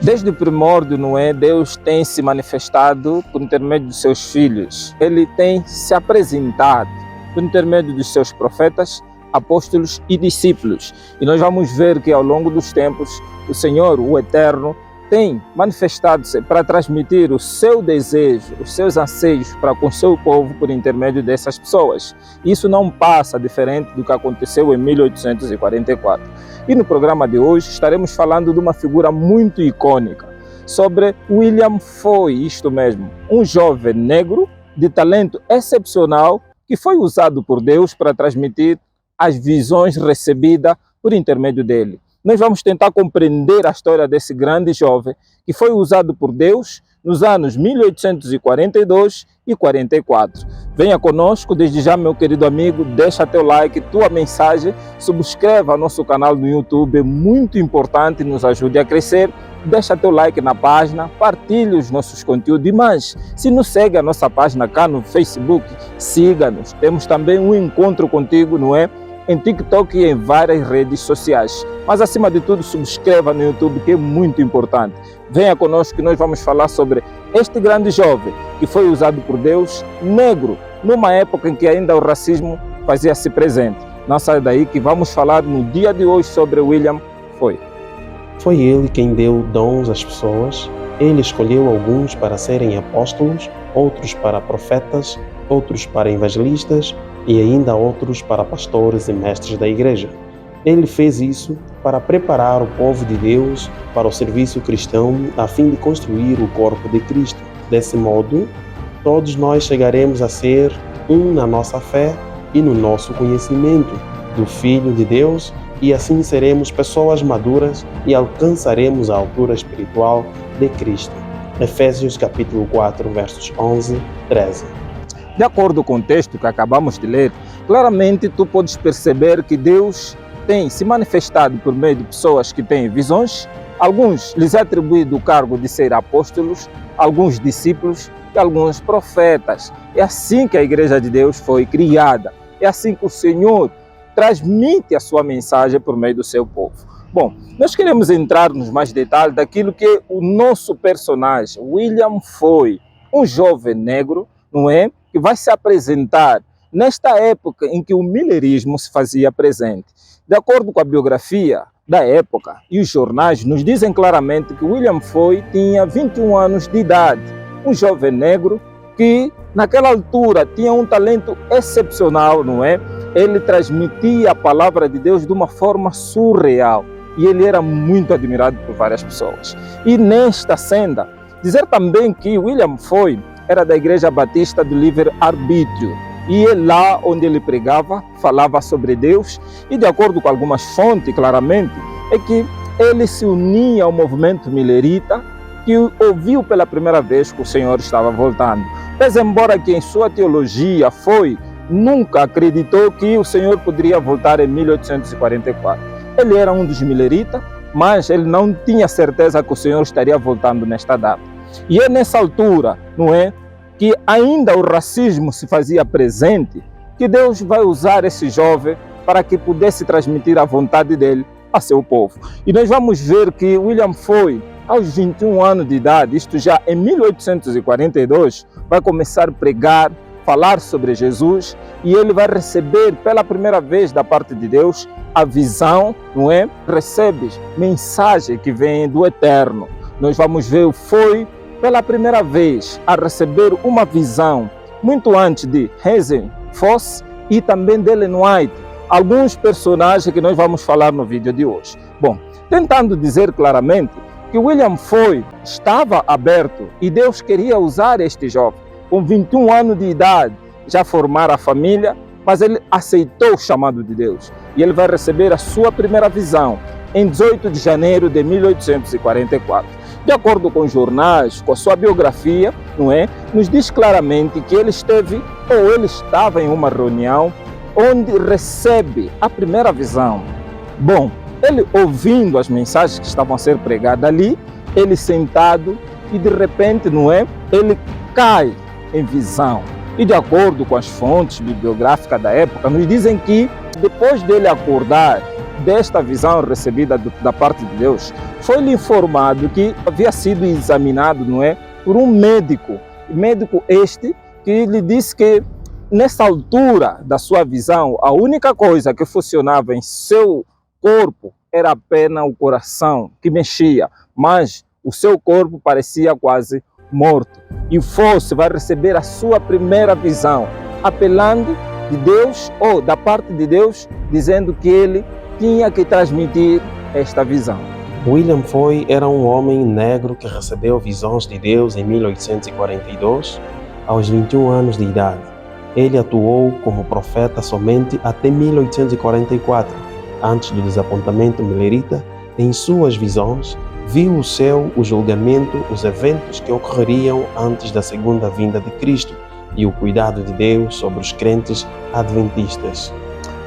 Desde o primórdio, não é? Deus tem se manifestado por intermédio de seus filhos. Ele tem se apresentado por intermédio dos seus profetas, apóstolos e discípulos. E nós vamos ver que ao longo dos tempos, o Senhor, o Eterno, tem manifestado-se para transmitir o seu desejo, os seus anseios para com o seu povo por intermédio dessas pessoas. Isso não passa diferente do que aconteceu em 1844. E no programa de hoje estaremos falando de uma figura muito icônica, sobre William Foy, isto mesmo, um jovem negro de talento excepcional que foi usado por Deus para transmitir as visões recebidas por intermédio dele. Nós vamos tentar compreender a história desse grande jovem que foi usado por Deus nos anos 1842 e 44. Venha conosco, desde já, meu querido amigo, deixa teu like, tua mensagem, subscreva nosso canal no YouTube, é muito importante, nos ajude a crescer. Deixa teu like na página, partilhe os nossos conteúdos e mais. Se não segue a nossa página cá no Facebook, siga-nos. Temos também um encontro contigo, não é? Em TikTok e em várias redes sociais. Mas acima de tudo, subscreva no YouTube, que é muito importante. Venha conosco que nós vamos falar sobre este grande jovem que foi usado por Deus, negro, numa época em que ainda o racismo fazia-se presente. Não sai daí que vamos falar no dia de hoje sobre William Foy. Foi ele quem deu dons às pessoas. Ele escolheu alguns para serem apóstolos, outros para profetas, outros para evangelistas e ainda outros para pastores e mestres da igreja. Ele fez isso para preparar o povo de Deus para o serviço cristão a fim de construir o corpo de Cristo. Desse modo, todos nós chegaremos a ser um na nossa fé e no nosso conhecimento do Filho de Deus e assim seremos pessoas maduras e alcançaremos a altura espiritual de Cristo. Efésios capítulo 4, versos 11, 13. De acordo com o texto que acabamos de ler, claramente tu podes perceber que Deus tem se manifestado por meio de pessoas que têm visões. Alguns lhes é atribuído o cargo de ser apóstolos, alguns discípulos e alguns profetas. É assim que a Igreja de Deus foi criada. É assim que o Senhor transmite a sua mensagem por meio do seu povo. Bom, nós queremos entrar nos mais detalhes daquilo que o nosso personagem, William Foy, um jovem negro, não é? Que vai se apresentar nesta época em que o millerismo se fazia presente. De acordo com a biografia da época e os jornais, nos dizem claramente que William Foy tinha 21 anos de idade, um jovem negro que naquela altura tinha um talento excepcional, não é? Ele transmitia a palavra de Deus de uma forma surreal e ele era muito admirado por várias pessoas. E nesta senda, dizer também que William Foy era da Igreja Batista do Livre-Arbítrio. E é lá onde ele pregava, falava sobre Deus e, de acordo com algumas fontes, claramente, é que ele se unia ao movimento millerita, que ouviu pela primeira vez que o Senhor estava voltando. Mas embora que em sua teologia Foy nunca acreditou que o Senhor poderia voltar em 1844. Ele era um dos milleritas, mas ele não tinha certeza que o Senhor estaria voltando nesta data. E é nessa altura, não é, que ainda o racismo se fazia presente, que Deus vai usar esse jovem para que pudesse transmitir a vontade dele a seu povo. E nós vamos ver que William Foy, aos 21 anos de idade, isto já em 1842, vai começar a pregar, falar sobre Jesus, e ele vai receber pela primeira vez da parte de Deus a visão, não é? Recebe mensagem que vem do Eterno. Nós vamos ver o Foy pela primeira vez a receber uma visão, muito antes de Hazen Foss e também de Ellen White, alguns personagens que nós vamos falar no vídeo de hoje. Bom, tentando dizer claramente que William Foy estava aberto e Deus queria usar este jovem, com 21 anos de idade, já formar a família, mas ele aceitou o chamado de Deus e ele vai receber a sua primeira visão em 18 de janeiro de 1844. De acordo com os jornais, com a sua biografia, não é? Nos diz claramente que ele esteve ou ele estava em uma reunião onde recebe a primeira visão. Bom, ele ouvindo as mensagens que estavam a ser pregadas ali, ele sentado e de repente, não é? Ele cai em visão. E de acordo com as fontes bibliográficas da época, nos dizem que depois dele acordar, desta visão recebida da parte de Deus, foi-lhe informado que havia sido examinado, não é, por um médico este que lhe disse que nessa altura da sua visão, a única coisa que funcionava em seu corpo era apenas o coração que mexia, mas o seu corpo parecia quase morto. E Fosse vai receber a sua primeira visão, apelando de Deus ou da parte de Deus, dizendo que ele tinha que transmitir esta visão. William Foy era um homem negro que recebeu visões de Deus em 1842, aos 21 anos de idade. Ele atuou como profeta somente até 1844, antes do desapontamento milerita. Em suas visões, viu o céu, o julgamento, os eventos que ocorreriam antes da segunda vinda de Cristo e o cuidado de Deus sobre os crentes adventistas.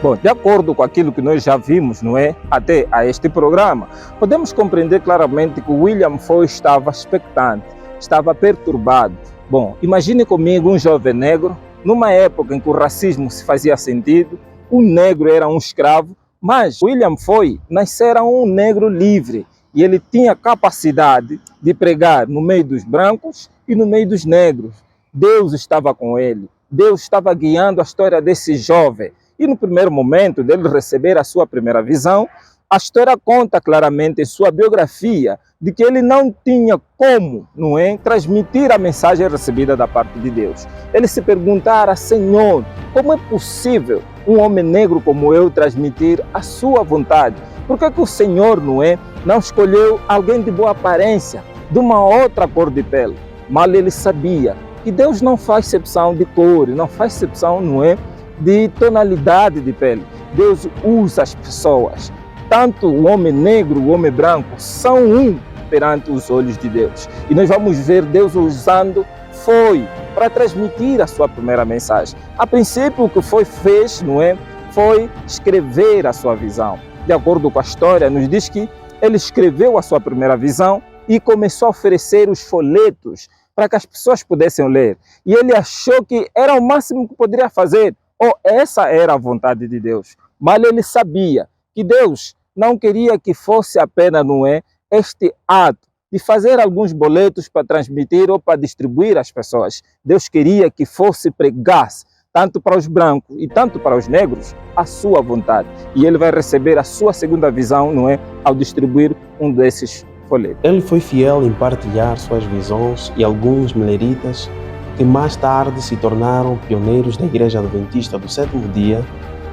Bom, de acordo com aquilo que nós já vimos, não é, até a este programa, podemos compreender claramente que William Foy estava expectante, estava perturbado. Bom, imagine comigo um jovem negro, numa época em que o racismo se fazia sentido, o negro era um escravo, mas William Foy nascera um negro livre e ele tinha capacidade de pregar no meio dos brancos e no meio dos negros. Deus estava com ele, Deus estava guiando a história desse jovem. E no primeiro momento dele receber a sua primeira visão, a história conta claramente em sua biografia de que ele não tinha como, não é, transmitir a mensagem recebida da parte de Deus. Ele se perguntara: Senhor, como é possível um homem negro como eu transmitir a sua vontade? Por que o Senhor, não é, não escolheu alguém de boa aparência, de uma outra cor de pele? Mal ele sabia que Deus não faz exceção de cor, não faz exceção, não é, de tonalidade de pele. Deus usa as pessoas. Tanto o homem negro, o homem branco, são um perante os olhos de Deus. E nós vamos ver Deus usando Foy para transmitir a sua primeira mensagem. A princípio, o que Foy fez, não é, foi escrever a sua visão. De acordo com a história, nos diz que ele escreveu a sua primeira visão e começou a oferecer os folhetos para que as pessoas pudessem ler. E ele achou que era o máximo que poderia fazer, ou essa era a vontade de Deus. Mas ele sabia que Deus não queria que fosse apenas, não é, este ato de fazer alguns boletos para transmitir ou para distribuir às pessoas. Deus queria que fosse pregasse, tanto para os brancos e tanto para os negros, a sua vontade. E ele vai receber a sua segunda visão, não é, ao distribuir um desses folhetos. Ele foi fiel em partilhar suas visões e alguns mileritas, que mais tarde se tornaram pioneiros da Igreja Adventista do Sétimo Dia,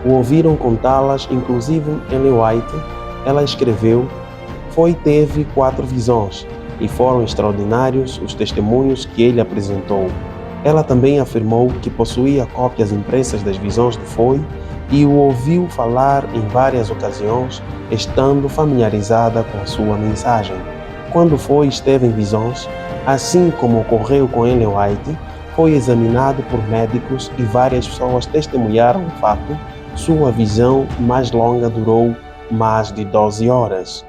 o ouviram contá-las, inclusive Ellen White. Ela escreveu: Foy teve 4 visões e foram extraordinários os testemunhos que ele apresentou. Ela também afirmou que possuía cópias impressas das visões de Foy e o ouviu falar em várias ocasiões, estando familiarizada com a sua mensagem. Quando Foy esteve em visões, assim como ocorreu com Ellen White, foi examinado por médicos e várias pessoas testemunharam o fato. Sua visão mais longa durou mais de 12 horas.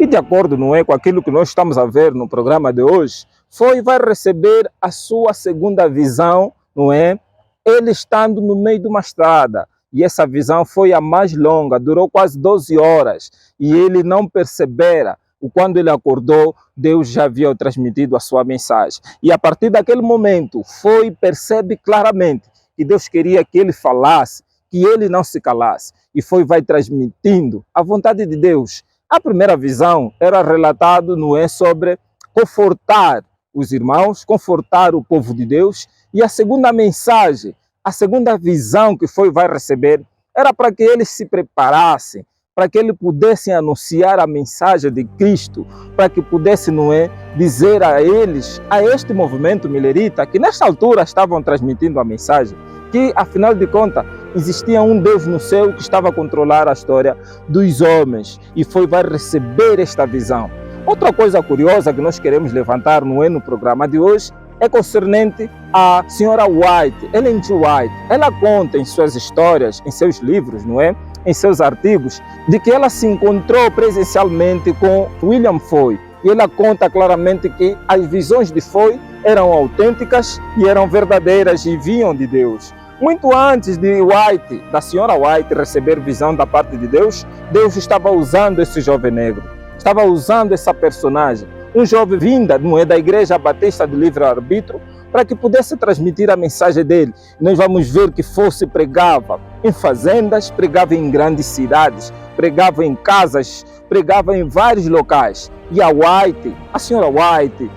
E de acordo, não é, com aquilo que nós estamos a ver no programa de hoje, Foy vai receber a sua segunda visão, não é, ele estando no meio de uma estrada. E essa visão foi a mais longa, durou quase 12 horas. E ele não percebera. Quando ele acordou, Deus já havia transmitido a sua mensagem. E a partir daquele momento, Foy percebe claramente que Deus queria que ele falasse, que ele não se calasse. E Foy vai transmitindo a vontade de Deus. A primeira visão era relatado, não é, sobre confortar os irmãos, confortar o povo de Deus. E a segunda mensagem, a segunda visão que Foy vai receber, era para que eles se preparassem, para que ele pudesse anunciar a mensagem de Cristo, para que pudesse, não é, dizer a eles, a este movimento milerita, que nesta altura estavam transmitindo a mensagem, que afinal de contas existia um Deus no céu que estava a controlar a história dos homens, e vai receber esta visão. Outra coisa curiosa que nós queremos levantar, não é, no programa de hoje, é concernente à senhora White, Ellen G. White. Ela conta em suas histórias, em seus livros, não é, em seus artigos, de que ela se encontrou presencialmente com William Foy. E ela conta claramente que as visões de Foy eram autênticas e eram verdadeiras e vinham de Deus. Muito antes de White, da senhora White, receber visão da parte de Deus, Deus estava usando esse jovem negro, estava usando essa personagem, um jovem vinda, não é, da Igreja Batista do Livre-Arbítrio, para que pudesse transmitir a mensagem dele. Nós vamos ver que fosse pregava em fazendas, pregava em grandes cidades, pregava em casas, pregava em vários locais. E a White, a senhora White,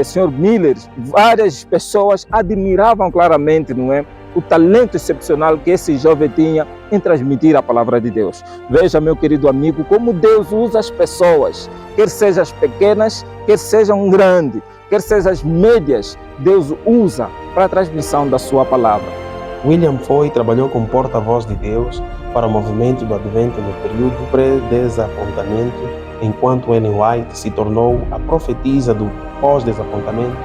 senhor Miller, várias pessoas admiravam claramente, não é, o talento excepcional que esse jovem tinha em transmitir a palavra de Deus. Veja, meu querido amigo, como Deus usa as pessoas, quer sejam as pequenas, quer sejam grandes, quer sejam as médias, Deus usa para a transmissão da sua palavra. William Foy trabalhou como porta-voz de Deus para o movimento do Advento no período pré-desapontamento, enquanto Ellen White se tornou a profetisa do pós-desapontamento.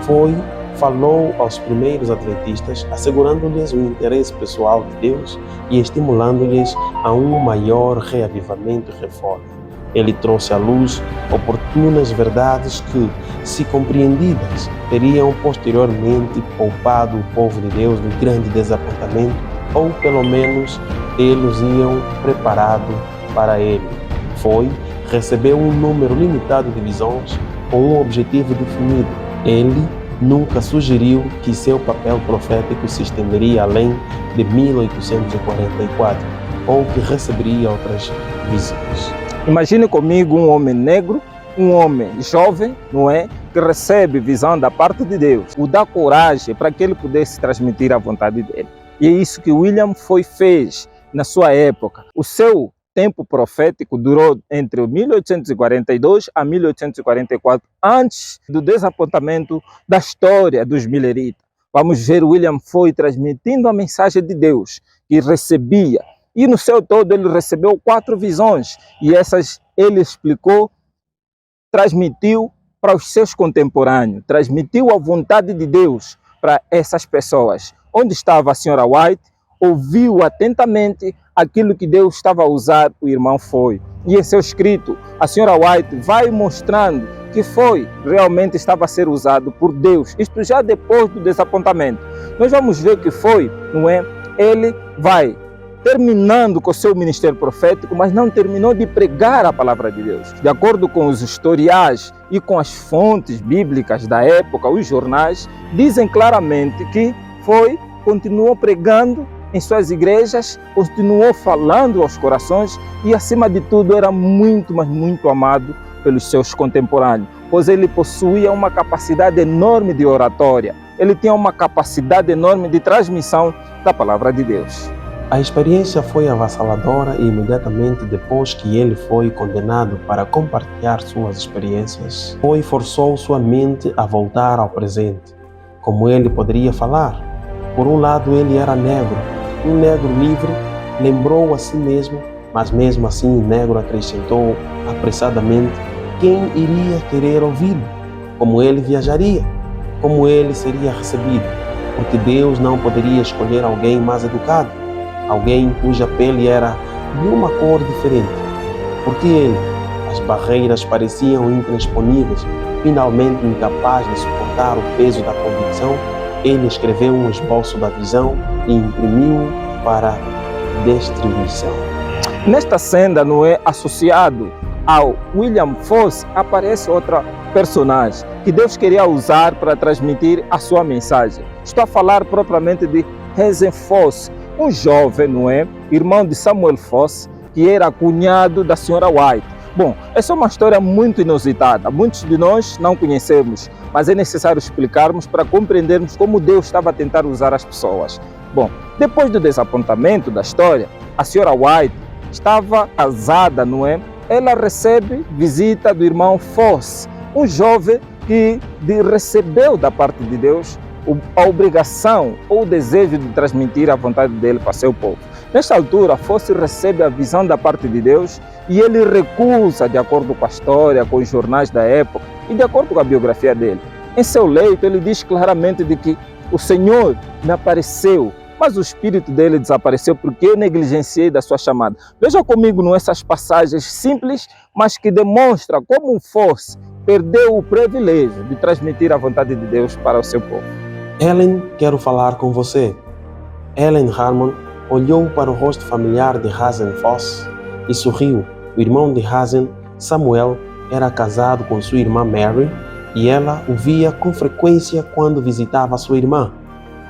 Foy falou aos primeiros adventistas, assegurando-lhes o interesse pessoal de Deus e estimulando-lhes a um maior reavivamento e reforma. Ele trouxe à luz oportunas verdades que, se compreendidas, teriam posteriormente poupado o povo de Deus do grande desapontamento, ou pelo menos eles iam preparado para ele. Recebeu um número limitado de visões com um objetivo definido. Ele nunca sugeriu que seu papel profético se estenderia além de 1844 ou que receberia outras visões. Imagine comigo um homem negro, um homem jovem, não é, que recebe visão da parte de Deus, o dá coragem para que ele pudesse transmitir a vontade dele. E é isso que William Foy fez na sua época. O seu tempo profético durou entre 1842 a 1844, antes do desapontamento da história dos Milleritas. Vamos ver William Foy transmitindo a mensagem de Deus que recebia. E no seu todo ele recebeu 4 visões. E essas ele explicou, transmitiu para os seus contemporâneos. Transmitiu a vontade de Deus para essas pessoas. Onde estava a senhora White, ouviu atentamente aquilo que Deus estava a usar o irmão Foy. E em seu escrito, a senhora White vai mostrando que Foy realmente estava a ser usado por Deus. Isto já depois do desapontamento. Nós vamos ver que Foy, não é? Ele vai terminando com o seu ministério profético, mas não terminou de pregar a palavra de Deus. De acordo com os historiais e com as fontes bíblicas da época, os jornais, dizem claramente que Foy continuou pregando em suas igrejas, continuou falando aos corações e, acima de tudo, era muito, mas muito amado pelos seus contemporâneos, pois ele possuía uma capacidade enorme de oratória, ele tinha uma capacidade enorme de transmissão da palavra de Deus. A experiência foi avassaladora e imediatamente depois que ele foi condenado para compartilhar suas experiências, Foy forçou sua mente a voltar ao presente. Como ele poderia falar? Por um lado, ele era negro, um negro livre, lembrou a si mesmo, mas mesmo assim o negro acrescentou apressadamente: quem iria querer ouvi-lo? Como ele viajaria? Como ele seria recebido? Porque Deus não poderia escolher alguém mais educado, alguém cuja pele era de uma cor diferente. Porque ele, as barreiras pareciam intransponíveis, finalmente incapaz de suportar o peso da convicção, ele escreveu um esboço da visão e imprimiu para distribuição. Nesta senda, não é, associado ao William Foss, aparece outra personagem que Deus queria usar para transmitir a sua mensagem. Estou a falar propriamente de Hazen Foss, um jovem, não é, irmão de Samuel Foss, que era cunhado da senhora White. Bom, essa é uma história muito inusitada, muitos de nós não conhecemos, mas é necessário explicarmos para compreendermos como Deus estava a tentar usar as pessoas. Bom, depois do desapontamento da história, a senhora White estava casada, não é? Ela recebe visita do irmão Foss, um jovem que recebeu da parte de Deus a obrigação ou o desejo de transmitir a vontade dele para seu povo. Nesta altura, Foss recebe a visão da parte de Deus e ele recusa, de acordo com a história, com os jornais da época e de acordo com a biografia dele. Em seu leito, ele diz claramente de que o Senhor me apareceu, mas o espírito dele desapareceu porque eu negligenciei da sua chamada. Veja comigo nessas passagens simples, mas que demonstram como Foss perdeu o privilégio de transmitir a vontade de Deus para o seu povo. Ellen, quero falar com você. Ellen Harmon olhou para o rosto familiar de Hazen Foss e sorriu. O irmão de Hazen, Samuel, era casado com sua irmã Mary e ela o via com frequência quando visitava sua irmã.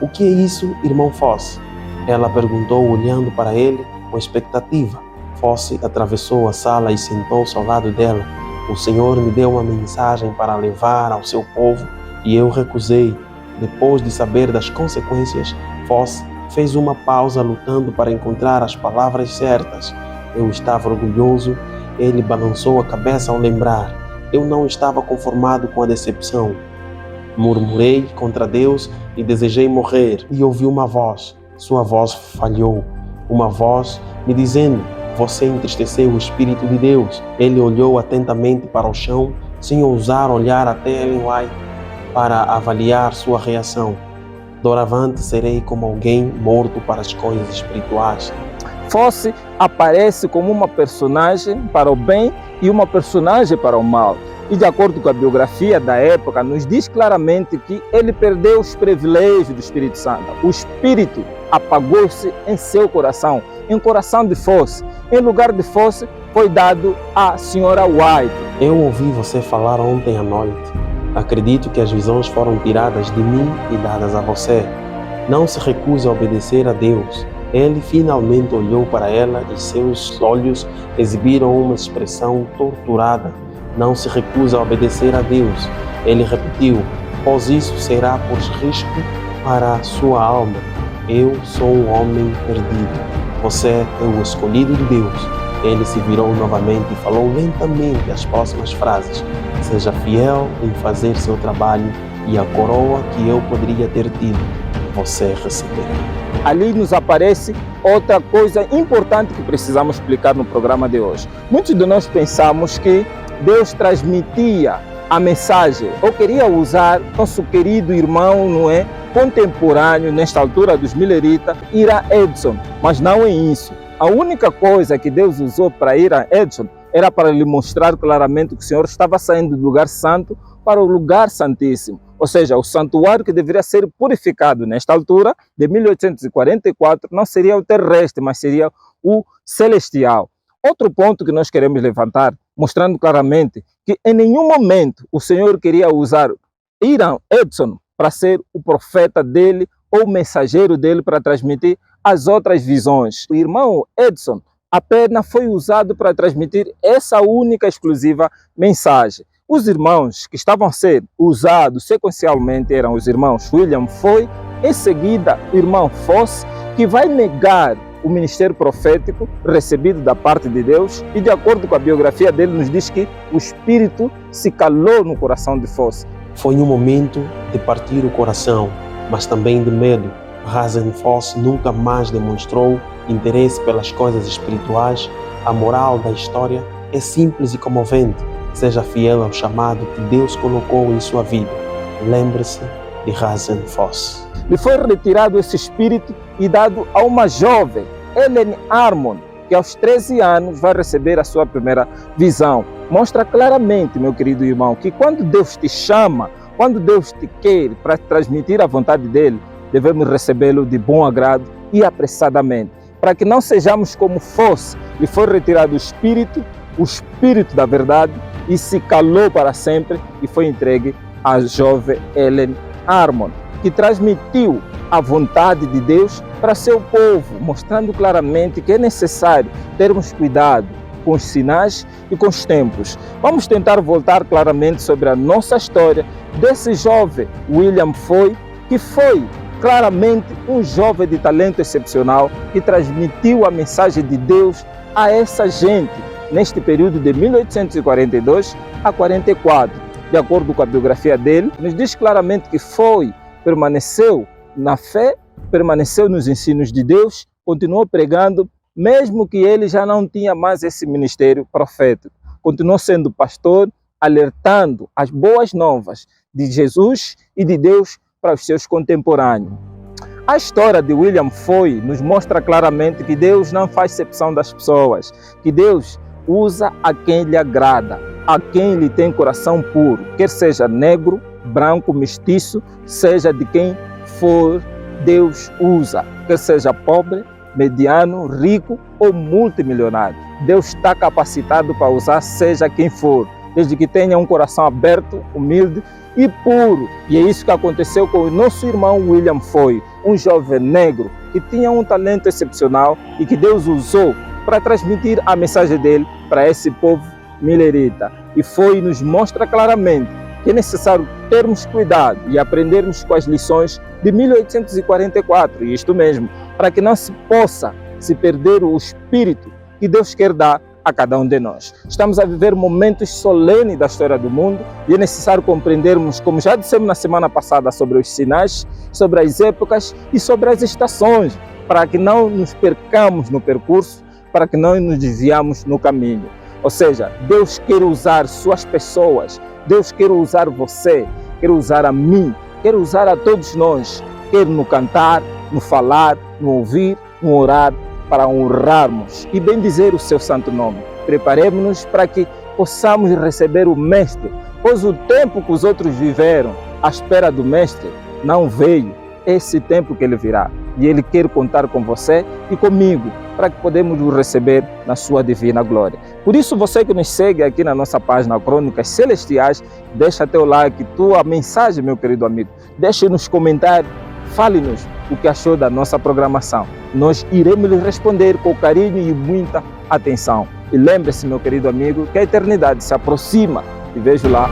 O que é isso, irmão Foss? Ela perguntou olhando para ele com expectativa. Foss atravessou a sala e sentou-se ao lado dela. O Senhor me deu uma mensagem para levar ao seu povo e eu recusei. Depois de saber das consequências, Foss fez uma pausa lutando para encontrar as palavras certas. Eu estava orgulhoso. Ele balançou a cabeça ao lembrar. Eu não estava conformado com a decepção. Murmurei contra Deus e desejei morrer. E ouvi uma voz. Sua voz falhou. Uma voz me dizendo: você entristeceu o Espírito de Deus. Ele olhou atentamente para o chão, sem ousar olhar até Ellen White para avaliar sua reação. Doravante serei como alguém morto para as coisas espirituais. Foss aparece como uma personagem para o bem e uma personagem para o mal. E de acordo com a biografia da época, nos diz claramente que ele perdeu os privilégios do Espírito Santo. O Espírito apagou-se em seu coração, em coração de Foss. Em lugar de Foss, foi dado à senhora White. Eu ouvi você falar ontem à noite. Acredito que as visões foram tiradas de mim e dadas a você. Não se recuse a obedecer a Deus. Ele finalmente olhou para ela e seus olhos exibiram uma expressão torturada. Não se recusa a obedecer a Deus. Ele repetiu: pois isso será por risco para a sua alma. Eu sou um homem perdido. Você é o escolhido de Deus. Ele se virou novamente e falou lentamente as próximas frases: seja fiel em fazer seu trabalho e a coroa que eu poderia ter tido, você receberá. Ali nos aparece outra coisa importante que precisamos explicar no programa de hoje. Muitos de nós pensamos que Deus transmitia a mensagem ou queria usar nosso querido irmão, não é, contemporâneo nesta altura dos Milleritas, Ira Edson, mas não é isso. A única coisa que Deus usou para Ira Edson era para lhe mostrar claramente que o Senhor estava saindo do lugar santo para o lugar santíssimo. Ou seja, o santuário que deveria ser purificado nesta altura, de 1844, não seria o terrestre, mas seria o celestial. Outro ponto que nós queremos levantar, mostrando claramente que em nenhum momento o Senhor queria usar Ira Edson para ser o profeta dele ou o mensageiro dele para transmitir as outras visões. O irmão Edson apenas foi usado para transmitir essa única exclusiva mensagem. Os irmãos que estavam a ser usados sequencialmente eram os irmãos William Foy, em seguida o irmão Foss, que vai negar o ministério profético recebido da parte de Deus, e de acordo com a biografia dele nos diz que o Espírito se calou no coração de Foss. Foi um momento de partir o coração, mas também de medo. Hazen Foss nunca mais demonstrou interesse pelas coisas espirituais. A moral da história é simples e comovente. Seja fiel ao chamado que Deus colocou em sua vida. Lembre-se de Hazen Foss. Lhe foi retirado esse espírito e dado a uma jovem, Ellen Harmon, que aos 13 anos vai receber a sua primeira visão. Mostra claramente, meu querido irmão, que quando Deus te chama, quando Deus te quer para transmitir a vontade dele, devemos recebê-lo de bom agrado e apressadamente, para que não sejamos como Foss. Lhe foi retirado o espírito da verdade, e se calou para sempre e foi entregue à jovem Ellen Harmon, que transmitiu a vontade de Deus para seu povo, mostrando claramente que é necessário termos cuidado com os sinais e com os tempos. Vamos tentar voltar claramente sobre a nossa história desse jovem William Foy, que foi claramente um jovem de talento excepcional que transmitiu a mensagem de Deus a essa gente neste período de 1842 a 44. De acordo com a biografia dele, nos diz claramente que permaneceu na fé, permaneceu nos ensinos de Deus, continuou pregando, mesmo que ele já não tinha mais esse ministério profético. Continuou sendo pastor, alertando as boas novas de Jesus e de Deus para os seus contemporâneos. A história de William Foy nos mostra claramente que Deus não faz exceção das pessoas, que Deus usa a quem lhe agrada, a quem lhe tem coração puro, quer seja negro, branco, mestiço, seja de quem for Deus usa, quer seja pobre, mediano, rico ou multimilionário. Deus está capacitado para usar seja quem for, desde que tenha um coração aberto, humilde e puro. E é isso que aconteceu com o nosso irmão William Foy, um jovem negro que tinha um talento excepcional e que Deus usou para transmitir a mensagem dele para esse povo milerita. E Foy nos mostra claramente que é necessário termos cuidado e aprendermos com as lições de 1844, e isto mesmo, para que não se possa se perder o espírito que Deus quer dar a cada um de nós. Estamos a viver momentos solenes da história do mundo e é necessário compreendermos, como já dissemos na semana passada, sobre os sinais, sobre as épocas e sobre as estações, para que não nos percamos no percurso, para que não nos desviamos no caminho. Ou seja, Deus quer usar suas pessoas, Deus quer usar você, quer usar a mim, quer usar a todos nós, quer no cantar, no falar, no ouvir, no orar, para honrarmos e bendizer o seu santo nome. Preparemos-nos para que possamos receber o Mestre, pois o tempo que os outros viveram à espera do Mestre não veio, esse tempo que ele virá. E ele quer contar com você e comigo, para que podemos o receber na sua divina glória. Por isso, você que nos segue aqui na nossa página Crônicas Celestiais, deixa teu like, tua mensagem, meu querido amigo. Deixe nos comentários, fale-nos o que achou da nossa programação. Nós iremos lhe responder com carinho e muita atenção. E lembre-se, meu querido amigo, que a eternidade se aproxima. E vejo lá